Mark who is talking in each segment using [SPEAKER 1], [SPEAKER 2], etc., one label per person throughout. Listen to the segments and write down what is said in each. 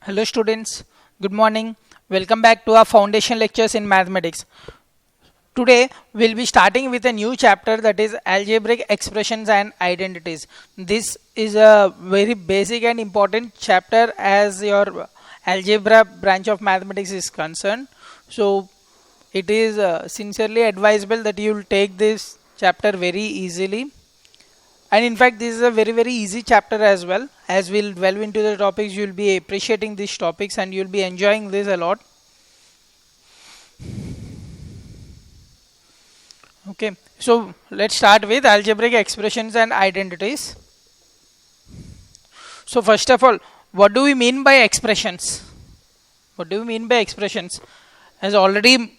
[SPEAKER 1] Hello students, good morning. Welcome back to our foundation lectures in mathematics. Today we'll be starting with a new chapter, that is algebraic expressions and identities. This is a very basic and important chapter as your algebra branch of mathematics is concerned. So it is sincerely advisable that you will take this chapter very easily. And in fact, this is a very easy chapter as well. As we'll delve into the topics, you'll be appreciating these topics and you'll be enjoying this a lot. Okay, so let's start with algebraic expressions and identities. So first of all, what do we mean by expressions? What do we mean by expressions? As already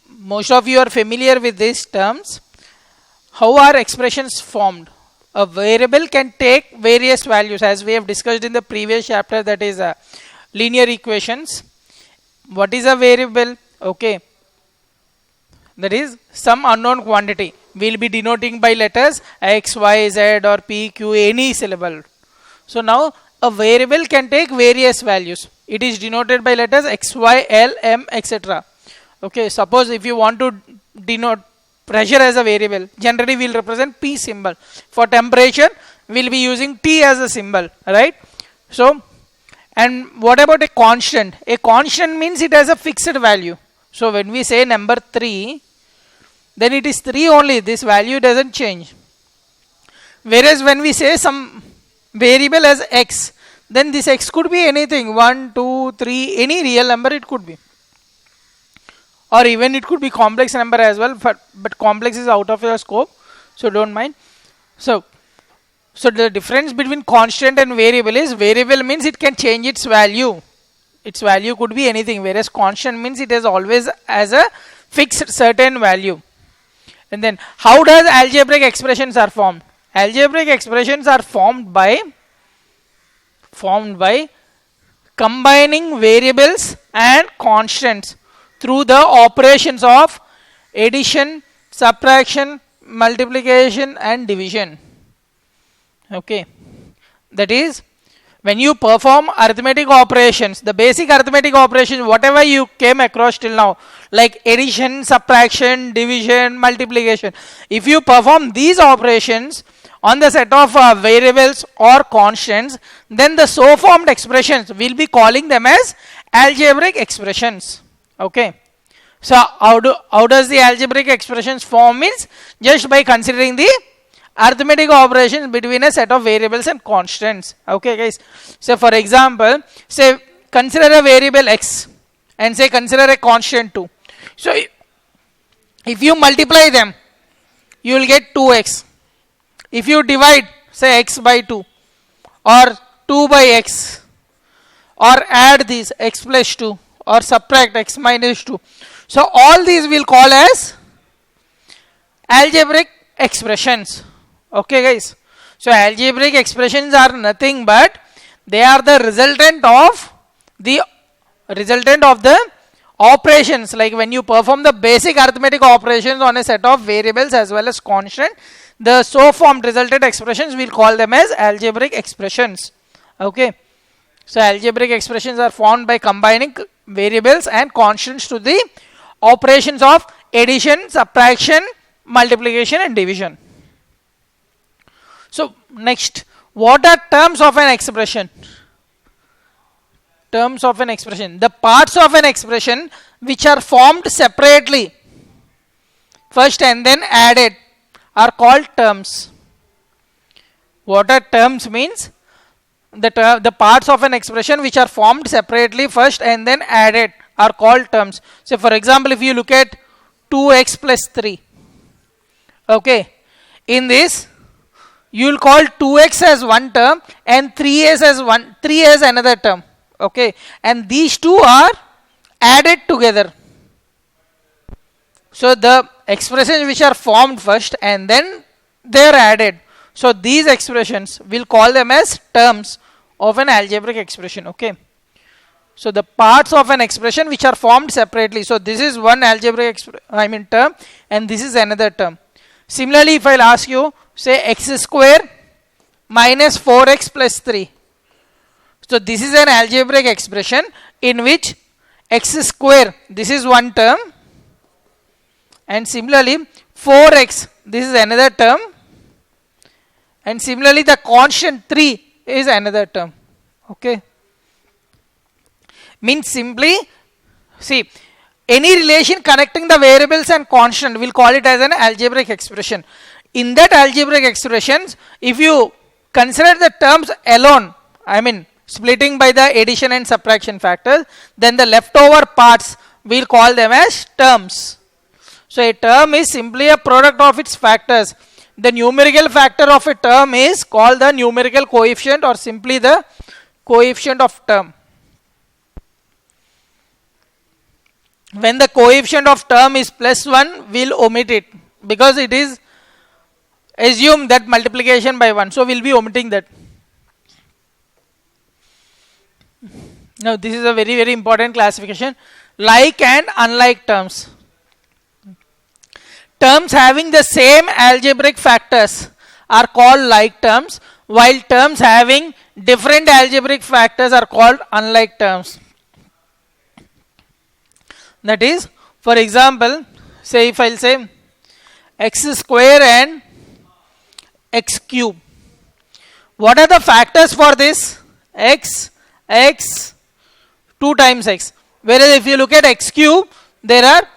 [SPEAKER 1] most of you are familiar with these terms, how are expressions formed? A variable can take various values, as we have discussed in the previous chapter, that is linear equations. What is a variable? Okay, that is some unknown quantity. We'll be denoting by letters x, y, z or p, q, any syllable. So now a variable can take various values. It is denoted by letters x, y, l, m, etc. Okay, suppose if you want to denote pressure as a variable, generally we will represent P symbol. For temperature, we will be using T as a symbol, right? So, and what about a constant? A constant means it has a fixed value. So, when we say number 3, then it is 3 only. This value doesn't change. Whereas when we say some variable as x, then this x could be anything, 1, 2, 3, any real number it could be. Or even it could be complex number as well, but complex is out of your scope, so don't mind. So the difference between constant and variable is, variable means it can change its value. Its value could be anything, whereas constant means it is always as a fixed certain value. And then how does algebraic expressions are formed? Algebraic expressions are formed by combining variables and constants through the operations of addition, subtraction, multiplication and division. Okay, that is, when you perform arithmetic operations, the basic arithmetic operations, whatever you came across till now, like addition, subtraction, division, multiplication, if you perform these operations on the set of variables or constants, then the so formed expressions, will be calling them as algebraic expressions. Okay, so how does the algebraic expressions form? Means just by considering the arithmetic operations between a set of variables and constants. Okay guys, so for example, say consider a variable x and say consider a constant 2. So if you multiply them, you will get 2x. If you divide say x by 2 or 2 by x, or add these x plus 2 or subtract x minus 2. So all these will call as algebraic expressions. Okay guys, so algebraic expressions are nothing but they are the resultant of the operations. Like when you perform the basic arithmetic operations on a set of variables as well as constant, the so formed resultant expressions, will call them as algebraic expressions. Okay, so algebraic expressions are formed by combining variables and constants to the operations of addition, subtraction, multiplication and division. So next, what are terms of an expression? Terms of an expression, the parts of an expression which are formed separately first and then added, are called terms. What are terms means? The parts of an expression which are formed separately first and then added are called terms. So for example, if you look at 2x plus 3, okay, in this you will call 2x as one term and 3 as another term. Okay, and these two are added together. So the expressions which are formed first and then they are added, so these expressions, will call them as terms of an algebraic expression. Okay, so the parts of an expression which are formed separately. So this is one algebraic term and this is another term. Similarly, if I'll ask you, say x square minus 4x plus 3. So this is an algebraic expression in which x square, this is one term, and similarly 4x, this is another term, and similarly the constant 3 is another term. Okay, means simply, see, any relation connecting the variables and constant, we'll call it as an algebraic expression. In that algebraic expressions, if you consider the terms alone, I mean splitting by the addition and subtraction factors, then the leftover parts we'll call them as terms. So a term is simply a product of its factors. The numerical factor of a term is called the numerical coefficient or simply the coefficient of term. When the coefficient of term is +1, we'll omit it because it is assume that multiplication by 1. So we'll be omitting that. Now this is a very, very important classification. Like and unlike terms. Terms having the same algebraic factors are called like terms, while terms having different algebraic factors are called unlike terms. That is, for example, say if I'll say x square and x cube. What are the factors for this? X, 2 times x. Whereas if you look at x cube, there are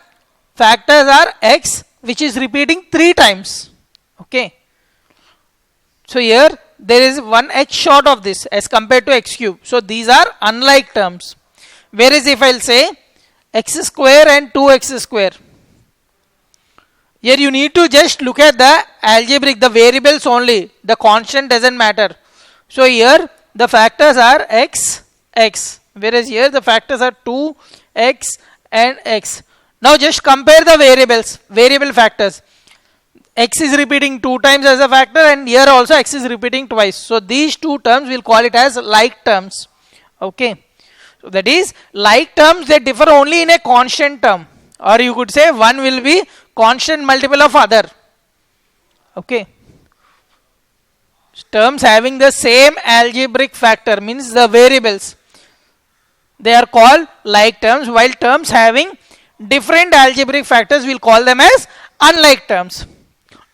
[SPEAKER 1] factors are x, which is repeating 3 times. Okay. So here there is one x short of this as compared to x cube. So these are unlike terms. Whereas if I'll say x square and 2x square, here you need to just look at the algebraic, the variables only. The constant doesn't matter. So here the factors are x, whereas here the factors are 2x and x. Now just compare the variable factors. X is repeating 2 times as a factor, and here also x is repeating twice. So these 2 terms we'll call it as like terms. Okay. So that is, like terms, they differ only in a constant term, or you could say one will be constant multiple of other. Okay. Terms having the same algebraic factor means the variables, they are called like terms, while terms having different algebraic factors we'll call them as unlike terms.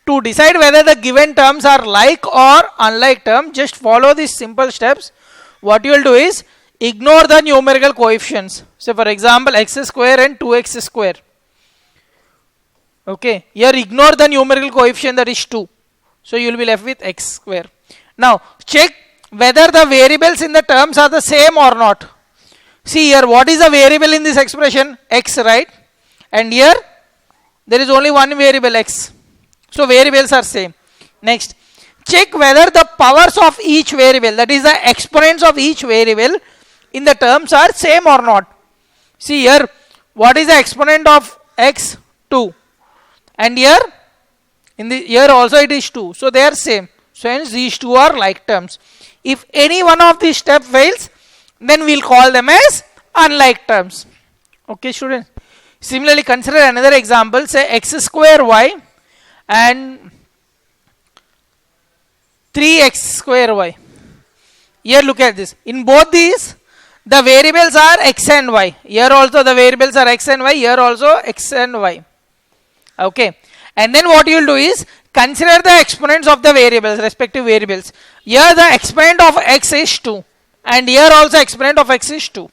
[SPEAKER 1] To decide whether the given terms are like or unlike term, just follow these simple steps. What you will do is ignore the numerical coefficients. So for example, x square and 2x square. Okay, here ignore the numerical coefficient, that is 2. So you will be left with x square. Now check whether the variables in the terms are the same or not. See here, what is the variable in this expression? X, right? And here there is only one variable, x. So variables are same. Next, check whether the powers of each variable, that is the exponents of each variable in the terms, are same or not. See here, what is the exponent of x? 2. And here, here also it is 2. So they are same. So hence these two are like terms. If any one of these steps fails, then we'll call them as unlike terms. Okay, students. Similarly, consider another example. Say x square y and 3x square y. Here look at this. In both these, the variables are x and y. Here also the variables are x and y. Here also x and y. Okay. And then what you will do is consider the exponents of the variables, respective variables. Here the exponent of x is 2. And here also exponent of x is 2.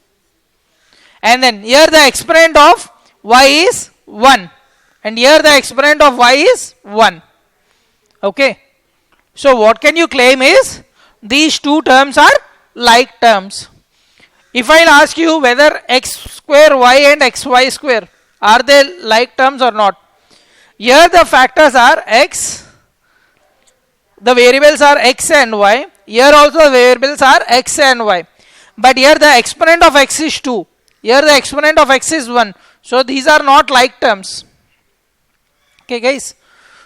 [SPEAKER 1] And then here the exponent of y is 1. And here the exponent of y is 1. Okay. So what can you claim is these two terms are like terms. If I'll ask you whether x square y and xy square, are they like terms or not? Here the factors are x, the variables are x and y. Here also the variables are x and y. But here the exponent of x is 2. Here the exponent of x is 1. So these are not like terms. Okay guys.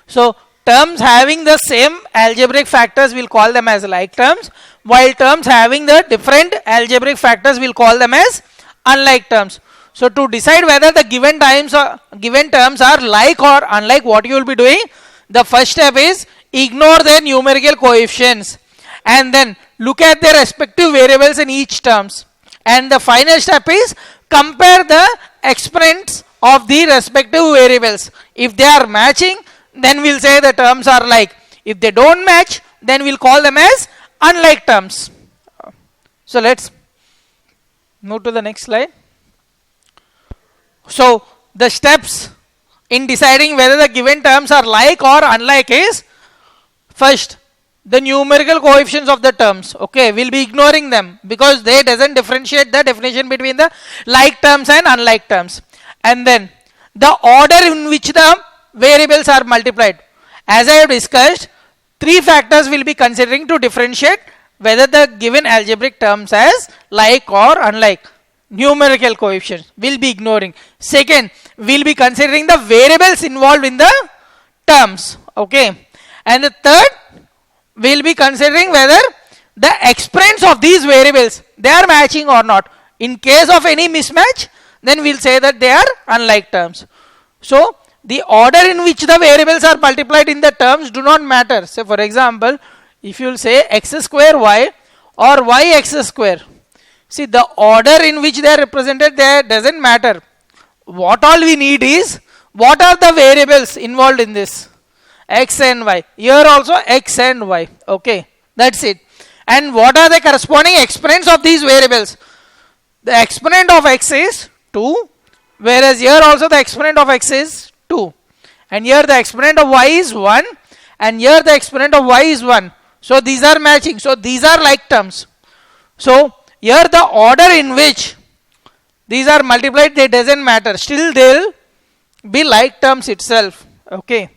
[SPEAKER 1] So terms having the same algebraic factors we'll call them as like terms, while terms having the different algebraic factors we'll call them as unlike terms. So to decide whether the given terms are like or unlike, what you will be doing? The first step is ignore their numerical coefficients and then look at their respective variables in each terms. And the final step is compare the exponents of the respective variables. If they are matching, then we'll say the terms are like. If they don't match, then we'll call them as unlike terms. So let's move to the next slide. So the steps in deciding whether the given terms are like or unlike is, first, the numerical coefficients of the terms. Okay, we'll be ignoring them because they doesn't differentiate the definition between the like terms and unlike terms. And then the order in which the variables are multiplied. As I have discussed, three factors will be considering to differentiate whether the given algebraic terms as like or unlike. Numerical coefficients we'll be ignoring. Second, we'll be considering the variables involved in the terms. Okay, and the third, we'll be considering whether the exponents of these variables, they are matching or not. In case of any mismatch, then we'll say that they are unlike terms. So the order in which the variables are multiplied in the terms do not matter. So for example, if you will say x square y or y x square, see, the order in which they are represented there doesn't matter. What all we need is, what are the variables involved in this? X and y. Here also x and y. Okay, that's it. And what are the corresponding exponents of these variables? The exponent of x is 2, whereas here also the exponent of x is 2. And here the exponent of y is 1, and here the exponent of y is 1. So these are matching. So these are like terms. So here the order in which these are multiplied, they doesn't matter. Still they'll be like terms itself. Okay.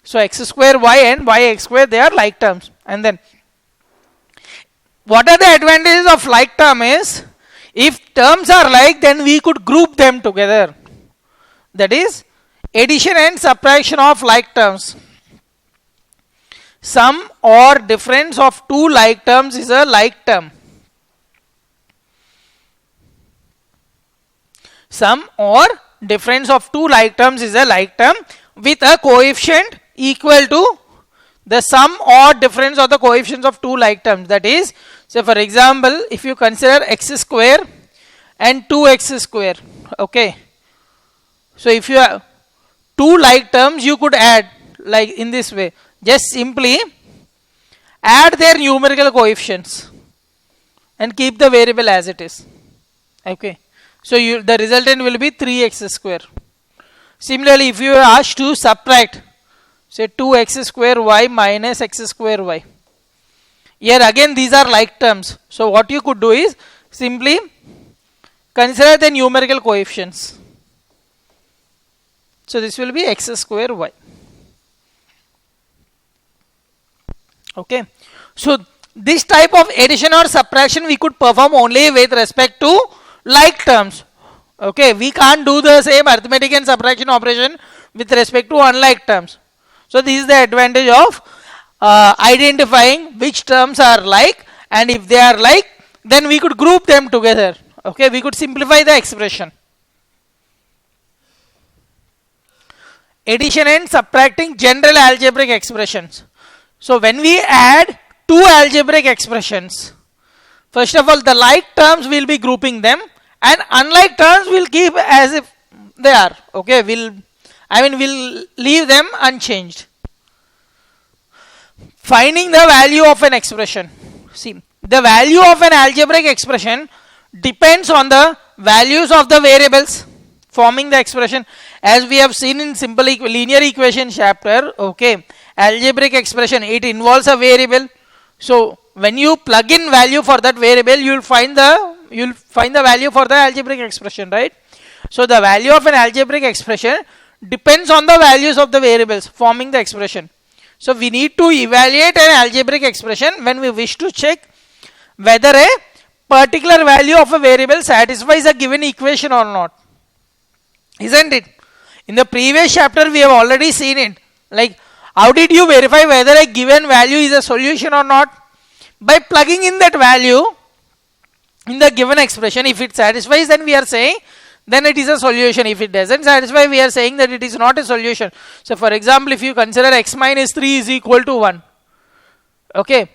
[SPEAKER 1] So x square y and y x square, they are like terms. And then what are the advantages of like term is, if terms are like, then we could group them together. That is addition and subtraction of like terms. Sum or difference of two like terms is a like term. Sum or difference of two like terms is a like term with a coefficient equal to the sum or difference of the coefficients of two like terms. That is, say for example, if you consider x square and 2x square. Okay. So if you have two like terms, you could add like in this way. Just simply add their numerical coefficients and keep the variable as it is. Okay. So the resultant will be 3x square. Similarly, if you are asked to subtract, say 2x square y minus x square y. Here again these are like terms. So what you could do is simply consider the numerical coefficients. So this will be x square y. Okay. So this type of addition or subtraction we could perform only with respect to like terms. Okay, we can't do the same arithmetic and subtraction operation with respect to unlike terms. So this is the advantage of identifying which terms are like, and if they are like, then we could group them together. Okay, we could simplify the expression. Addition and subtracting general algebraic expressions. So when we add two algebraic expressions, first of all the like terms will be grouping them, and unlike terms will keep as if they are. Okay, we'll leave them unchanged. Finding the value of an expression. See, the value of an algebraic expression depends on the values of the variables forming the expression. As we have seen in simple linear equation chapter, okay, algebraic expression, it involves a variable. So when you plug in value for that variable, you'll find the value for the algebraic expression, right? So the value of an algebraic expression depends on the values of the variables forming the expression. So we need to evaluate an algebraic expression when we wish to check whether a particular value of a variable satisfies a given equation or not. Isn't it? In the previous chapter we have already seen it. Like, how did you verify whether a given value is a solution or not? By plugging in that value in the given expression. If it satisfies, then we are saying then it is a solution. If it doesn't satisfy, we are saying that it is not a solution. So for example, if you consider x minus 3 is equal to 1, okay,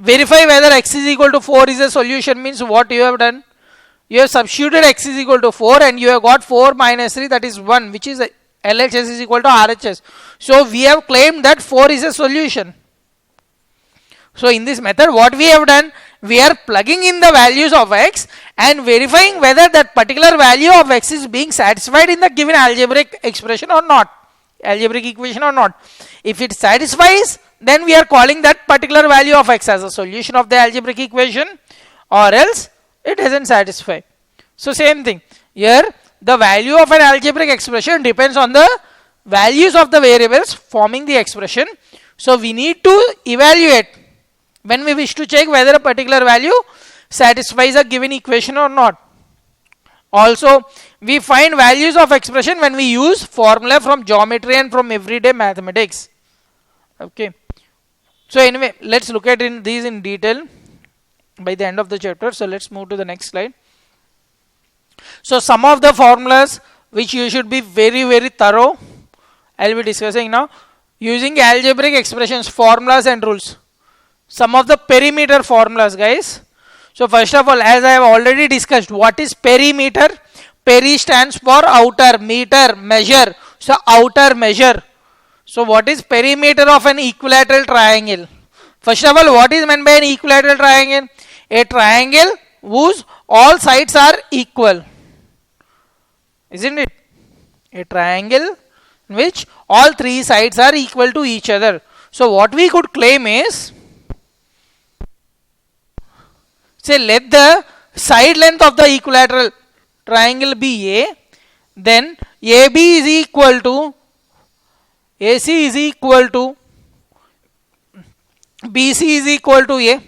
[SPEAKER 1] verify whether x is equal to 4 is a solution means what you have done? You have substituted x is equal to 4 and you have got 4 minus 3, that is 1, which is LHS is equal to RHS. So we have claimed that 4 is a solution. So in this method what we have done, we are plugging in the values of x and verifying whether that particular value of x is being satisfied in the given algebraic expression or not, algebraic equation or not. If it satisfies, then we are calling that particular value of x as a solution of the algebraic equation, or else it doesn't satisfy. So same thing here, the value of an algebraic expression depends on the values of the variables forming the expression. So we need to evaluate when we wish to check whether a particular value satisfies a given equation or not. Also, we find values of expression when we use formula from geometry and from everyday mathematics. Okay. So anyway, let's look at these in detail by the end of the chapter. So let's move to the next slide. So some of the formulas which you should be very thorough, I will be discussing now. Using algebraic expressions, formulas and rules. Some of the perimeter formulas, guys. So first of all, as I have already discussed, what is perimeter? Peri stands for outer, meter, measure. So outer measure. So what is perimeter of an equilateral triangle? First of all, what is meant by an equilateral triangle? A triangle whose all sides are equal. Isn't it? A triangle in which all three sides are equal to each other. So what we could claim is, say let the side length of the equilateral triangle be A, then AB is equal to AC is equal to BC is equal to A,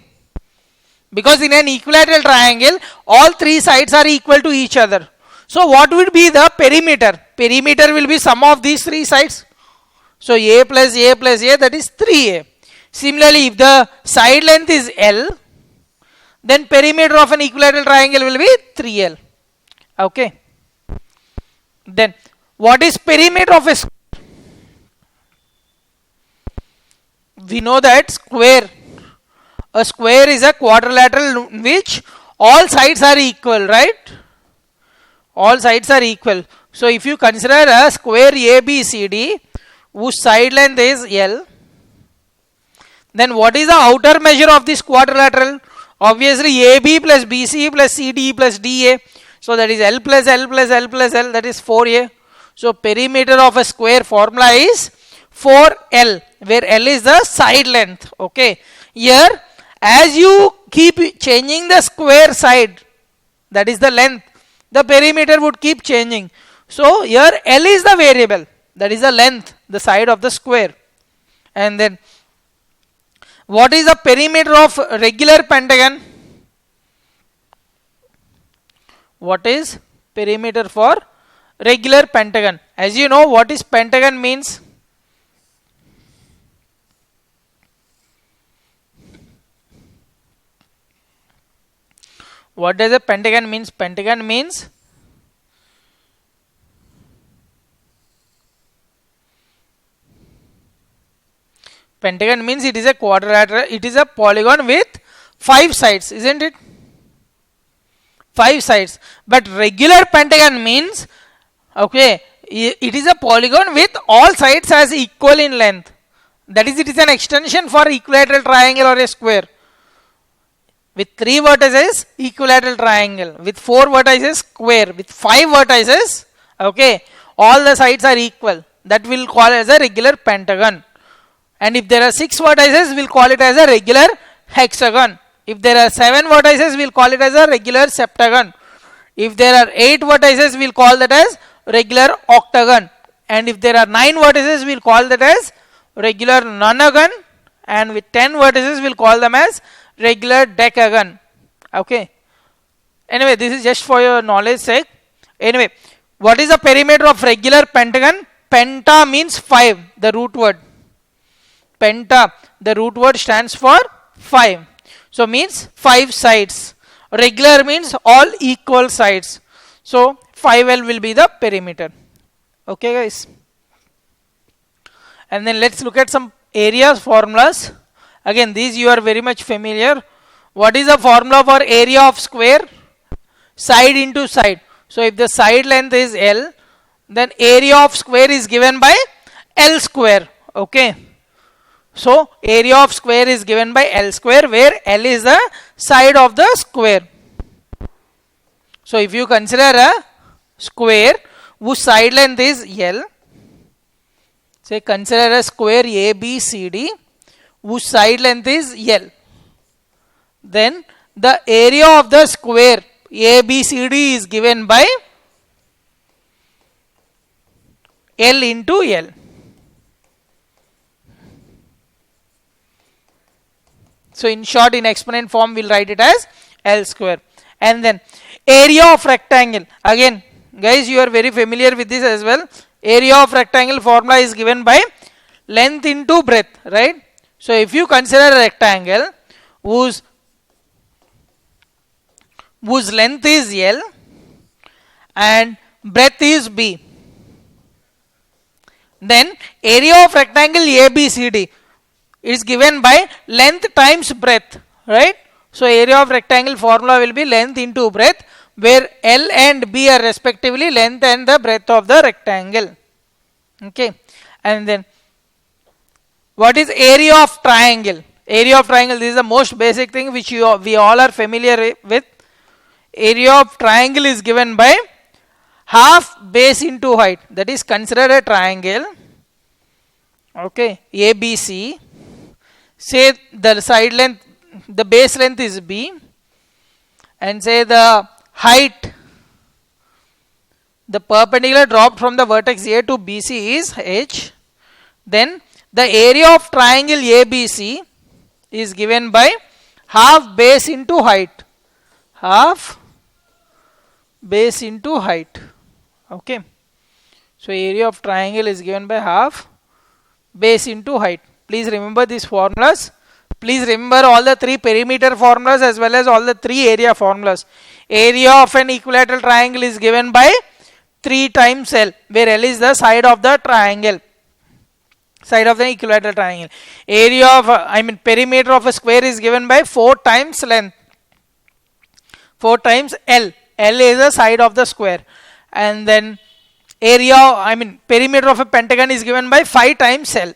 [SPEAKER 1] because in an equilateral triangle all three sides are equal to each other. So what would be the perimeter? Perimeter will be sum of these three sides. So A plus A plus A, that is 3A. Similarly, if the side length is L, then perimeter of an equilateral triangle will be 3L. Okay. Then what is perimeter of a square? We know that a square is a quadrilateral in which all sides are equal, right? All sides are equal. So if you consider a square ABCD whose side length is L, then what is the outer measure of this quadrilateral? Obviously AB plus BC plus CD plus DA. So that is L plus L plus L plus L, that is 4A. So perimeter of a square formula is 4L, where L is the side length. Okay. Here, as you keep changing the square side, that is the length, the perimeter would keep changing. So here L is the variable, that is the length, the side of the square. And then what is the perimeter of regular pentagon? What is perimeter for regular pentagon? As you know, what is pentagon means? What does a pentagon means? Pentagon means it is a quadrilateral, it is a polygon with 5 sides, isn't it? 5 sides. But regular pentagon means, okay, it is a polygon with all sides as equal in length. That is, it is an extension for equilateral triangle or a square. With 3 vertices, equilateral triangle. With 4 vertices, square. With 5 vertices, okay, all the sides are equal. That we'll call as a regular pentagon. And if there are 6 vertices, we'll call it as a regular hexagon. If there are 7 vertices, we'll call it as a regular septagon. If there are 8 vertices, we'll call that as regular octagon. And if there are 9 vertices, we'll call that as regular nonagon. And with 10 vertices, we'll call them as regular decagon. Okay. Anyway, this is just for your knowledge sake. Anyway, what is the perimeter of regular pentagon? Penta means 5, the root word. Penta, the root word stands for 5. So means 5 sides. Regular means all equal sides. So 5L will be the perimeter. Okay, guys. And then let's look at some areas formulas. Again, these you are very much familiar. What is the formula for area of square? Side into side. So if the side length is L, then area of square is given by L square. Okay. So area of square is given by L square, where L is the side of the square. So if you consider a square whose side length is L, say consider a square ABCD whose side length is L, then the area of the square ABCD is given by L into L. So in short, in exponent form, we'll write it as L square. And then area of rectangle. Again, guys, you are very familiar with this as well. Area of rectangle formula is given by length into breadth, right? So if you consider a rectangle whose length is L and breadth is B, then area of rectangle ABCD is given by length times breadth, right? So area of rectangle formula will be length into breadth, where L and B are respectively length and the breadth of the rectangle. Okay. And then what is area of triangle? Area of triangle, this is the most basic thing which we all are familiar with. Area of triangle is given by half base into height. That is, consider a triangle, okay, ABC. Say the side length, the base length is B, and say the height, the perpendicular dropped from the vertex A to BC is H. Then the area of triangle ABC is given by half base into height. Half base into height. Okay. So area of triangle is given by half base into height. Please remember these formulas. Please remember all the three perimeter formulas as well as all the three area formulas. Area of an equilateral triangle is given by 3 times L, where L is the side of the triangle, side of the equilateral triangle. Area of, perimeter of a square is given by 4 times length, 4 times L. L is the side of the square. And then area, perimeter of a pentagon is given by 5 times L.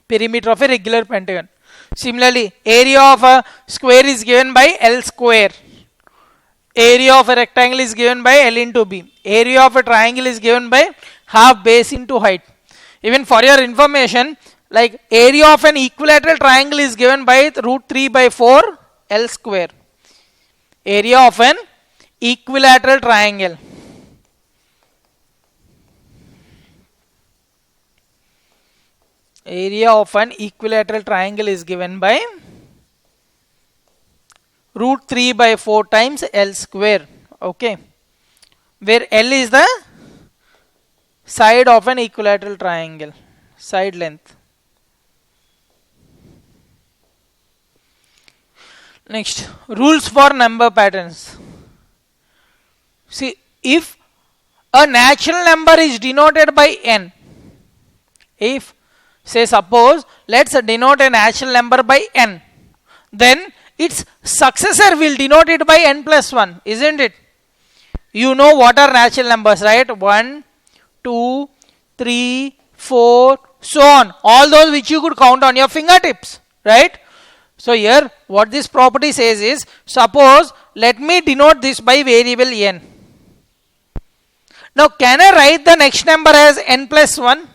[SPEAKER 1] Perimeter of a regular pentagon. Similarly, area of a square is given by L square. Area of a rectangle is given by L into B. Area of a triangle is given by half base into height. Even for your information, like area of an equilateral triangle is given by root 3 by 4 L square. Area of an equilateral triangle. Area of an equilateral triangle is given by root 3 by 4 times L square. Okay. Where L is the side of an equilateral triangle, side length. Next, rules for number patterns. See, if a natural number is denoted by n, if say suppose let's denote a natural number by n, then its successor will denote it by n plus 1, isn't it? You know what are natural numbers, right? 1, 2, 3, 4, so on. All those which you could count on your fingertips, right? So here what this property says is, suppose let me denote this by variable n. Now can I write the next number as n plus 1?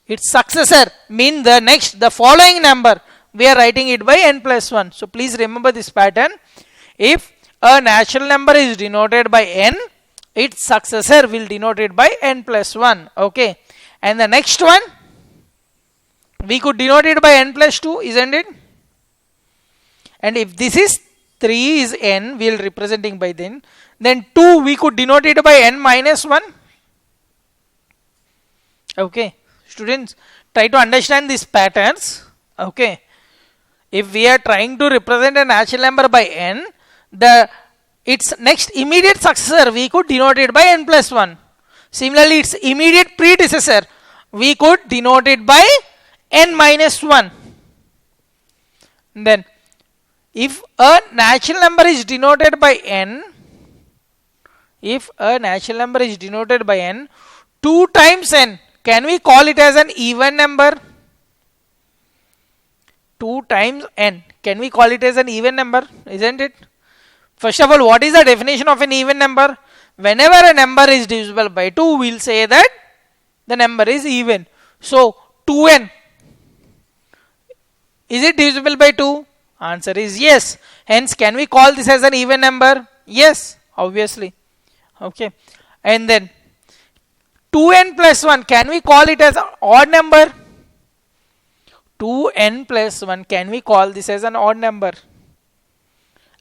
[SPEAKER 1] Its successor mean the following number, we are writing it by n plus 1. So please remember this pattern. If a natural number is denoted by n, its successor will denote it by n plus 1. Okay. And the next one, we could denote it by n plus 2, isn't it? And if this is 3 is n, we will representing by then 2 we could denote it by n minus 1. Okay. Students, try to understand these patterns. Okay. If we are trying to represent a natural number by n, its next immediate successor we could denote it by n plus 1. Similarly, its immediate predecessor we could denote it by n minus 1. Then if a natural number is denoted by n, if a natural number is denoted by n, 2 times n, can we call it as an even number? 2 times n, can we call it as an even number? Isn't it? First of all, what is the definition of an even number? Whenever a number is divisible by 2, we will say that the number is even. So 2n, is it divisible by 2? Answer is yes. Hence, can we call this as an even number? Yes, obviously. Okay. And then 2n plus 1, can we call it as an odd number? 2n plus 1, can we call this as an odd number?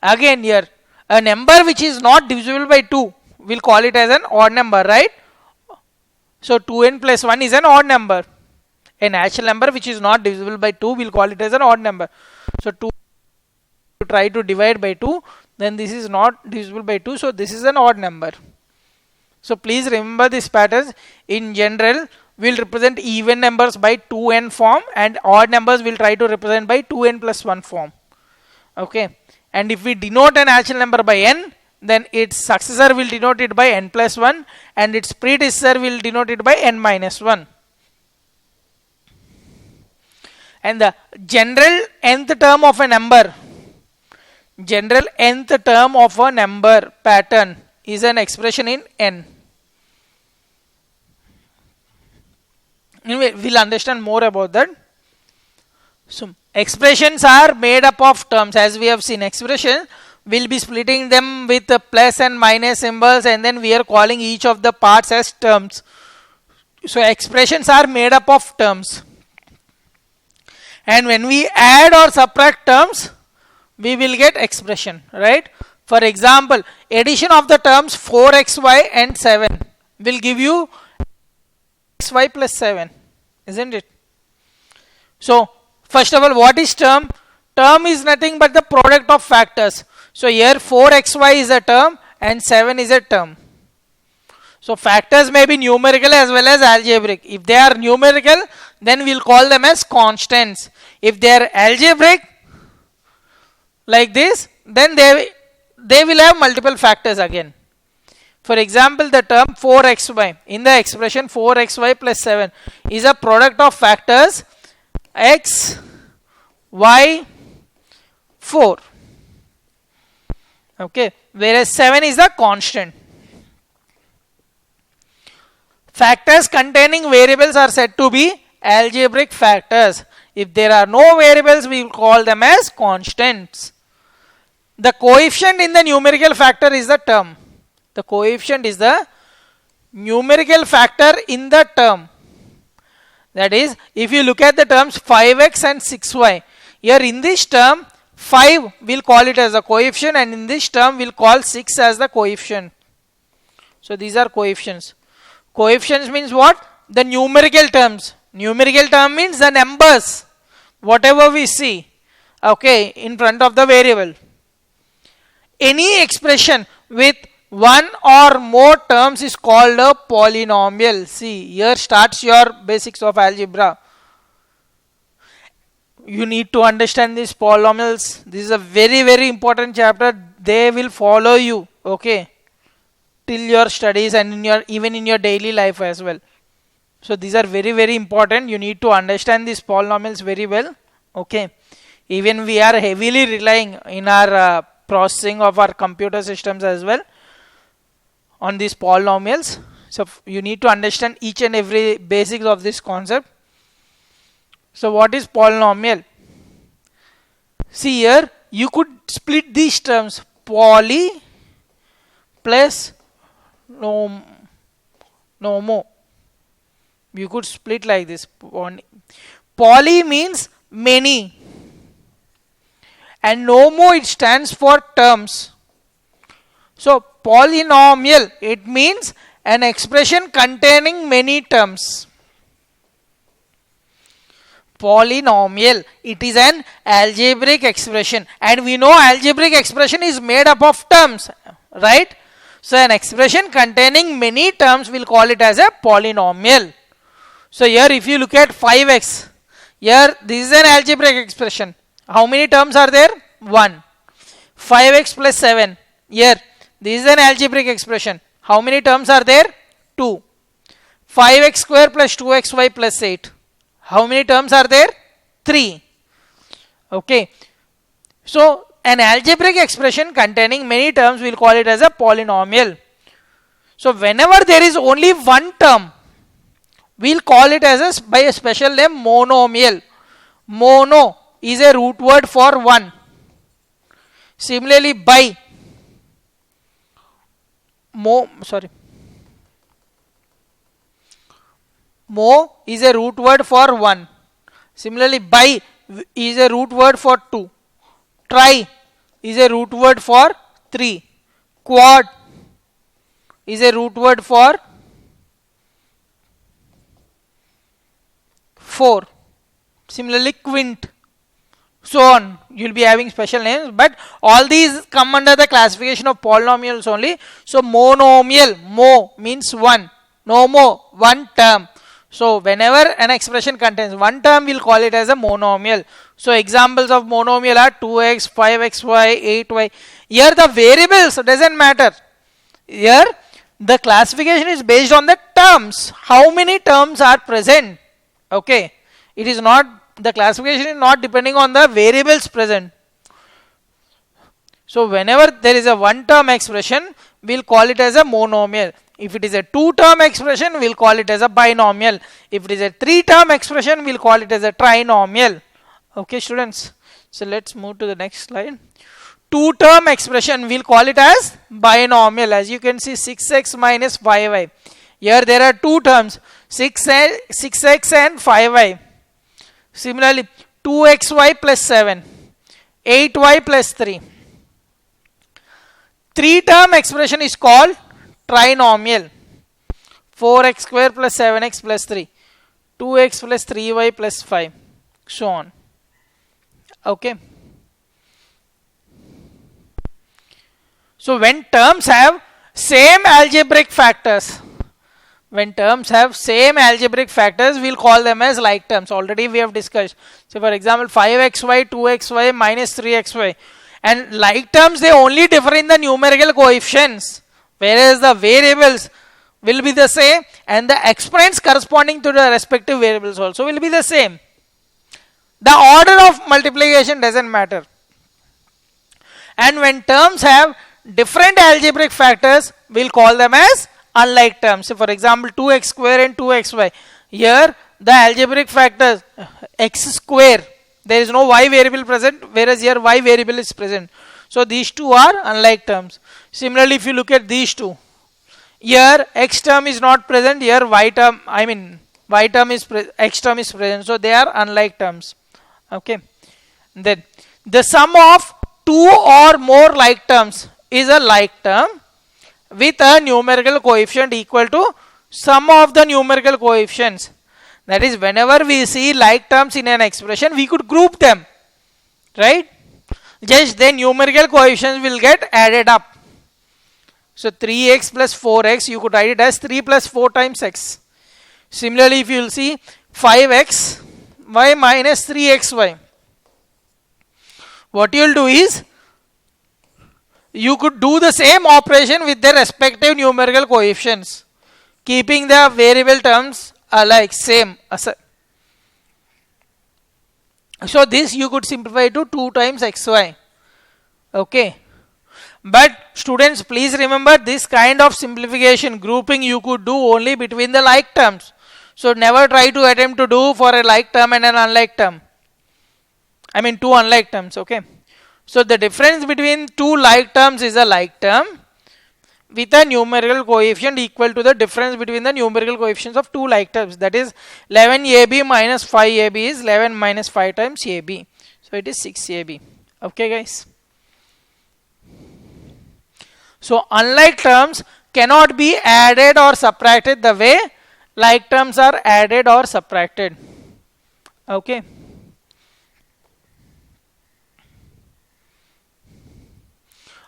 [SPEAKER 1] Again here, a number which is not divisible by 2, we'll call it as an odd number, right? So 2n plus 1 is an odd number. A natural number which is not divisible by 2, we'll call it as an odd number. So 2, try to divide by 2, then this is not divisible by 2, so this is an odd number. So please remember this pattern. In general, we'll represent even numbers by 2n form, and odd numbers we'll try to represent by 2n plus 1 form. Okay. And if we denote a natural number by n, then its successor will denote it by n plus 1, and its predecessor will denote it by n minus 1. And the general nth term of a number, general nth term of a number pattern is an expression in n. Anyway, we'll understand more about that. So expressions are made up of terms. As we have seen, expression, we'll be splitting them with the plus and minus symbols, and then we are calling each of the parts as terms. So expressions are made up of terms. And when we add or subtract terms, we will get expression, right? For example, addition of the terms 4xy and 7 will give you xy plus 7, isn't it? So first of all, what is term? Term is nothing but the product of factors. So here 4xy is a term and 7 is a term. So factors may be numerical as well as algebraic. If they are numerical, then we'll call them as constants. If they are algebraic, like this, then they will have multiple factors again. For example, the term 4xy, in the expression 4xy plus 7 is a product of factors x, y, 4. Okay, whereas 7 is a constant. Factors containing variables are said to be algebraic factors. If there are no variables, we will call them as constants. The coefficient in the numerical factor is the term. The coefficient is the numerical factor in the term. That is, if you look at the terms 5x and 6y, here in this term 5 we'll call it as a coefficient, and in this term we'll call 6 as the coefficient. So these are coefficients. Coefficients means what? The numerical terms. Numerical term means the numbers, whatever we see, okay, in front of the variable. Any expression with one or more terms is called a polynomial. See, here starts your basics of algebra. You need to understand these polynomials. This is a very, very important chapter. They will follow you, okay, till your studies and in your even in your daily life as well. So these are very, very important. You need to understand these polynomials very well, okay. Even we are heavily relying in our processing of our computer systems as well on these polynomials. So you need to understand each and every basics of this concept. So what is polynomial? See here, you could split these terms, poly plus nomo. You could split like this. Poly means many, and nomo, it stands for terms. So polynomial, it means an expression containing many terms. Polynomial, it is an algebraic expression, and we know algebraic expression is made up of terms, right? So an expression containing many terms, we'll call it as a polynomial. So here if you look at 5x, Here this is an algebraic expression. How many terms are there? 1. 5x plus 7. Here this is an algebraic expression. How many terms are there? 2. 5x square plus 2xy plus 8. How many terms are there? 3. Okay. So an algebraic expression containing many terms, we'll call it as a polynomial. So whenever there is only one term, we'll call it as by a special name monomial. Mono is a root word for one. Similarly, bi, mo is a root word for one. Similarly, bi is a root word for two. Tri is a root word for 3. Quad is a root word for 4. Similarly, quint, so on. You will be having special names, but all these come under the classification of polynomials only. So monomial, mo means one, nomo, one term. So whenever an expression contains one term, we'll call it as a monomial. So examples of monomial are 2x, 5xy, 8y. Here the variables doesn't matter. Here the classification is based on the terms. How many terms are present? Okay. It is not, the classification is not depending on the variables present. So whenever there is a one term expression, we'll call it as a monomial. If it is a two term expression, we'll call it as a binomial. If it is a three term expression, we'll call it as a trinomial. Okay, students. So let's move to the next slide. Two term expression, we'll call it as binomial. As you can see, 6x minus 5y. Here there are two terms, 6x and 5y. Similarly, 2xy plus 7, 8y plus 3. Three term expression is called trinomial. 4x square plus 7x plus 3, 2x plus 3y plus 5, so on. Okay. So when terms have same algebraic factors, we'll call them as like terms. Already we have discussed. So for example, 5xy, 2xy minus 3xy. And like terms, they only differ in the numerical coefficients, whereas the variables will be the same and the exponents corresponding to the respective variables also will be the same. The order of multiplication doesn't matter. And when terms have different algebraic factors, we'll call them as unlike terms. So for example, 2x square and 2xy. Here the algebraic factors x square, there is no y variable present, whereas here y variable is present. So these two are unlike terms. Similarly, if you look at these two, here x term is not present, here x term is x term is present. So they are unlike terms. Okay. Then the sum of two or more like terms is a like term with a numerical coefficient equal to sum of the numerical coefficients. That is, whenever we see like terms in an expression, we could group them, right? Just then numerical coefficients will get added up. So 3x plus 4x, you could write it as 3 plus 4 times x. Similarly, if you will see 5x y minus 3xy, what you will do is, you could do the same operation with their respective numerical coefficients, keeping the variable terms alike, same. So this you could simplify to 2 times xy. Okay. But students, please remember, this kind of simplification grouping you could do only between the like terms. So never try to attempt to do for a like term and an unlike term. I mean two unlike terms. Okay. So the difference between two like terms is a like term with a numerical coefficient equal to the difference between the numerical coefficients of two like terms. That is 11ab minus 5ab is 11 minus 5 times ab. So it is 6ab. Okay, guys. So unlike terms cannot be added or subtracted the way like terms are added or subtracted. Okay.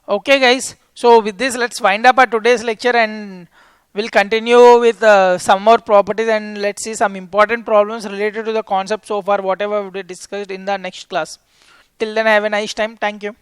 [SPEAKER 1] Okay, guys. So with this, let's wind up our today's lecture and We'll continue with some more properties, and let's see some important problems related to the concept so far, whatever we discussed in the next class. Till then, have a nice time. Thank you.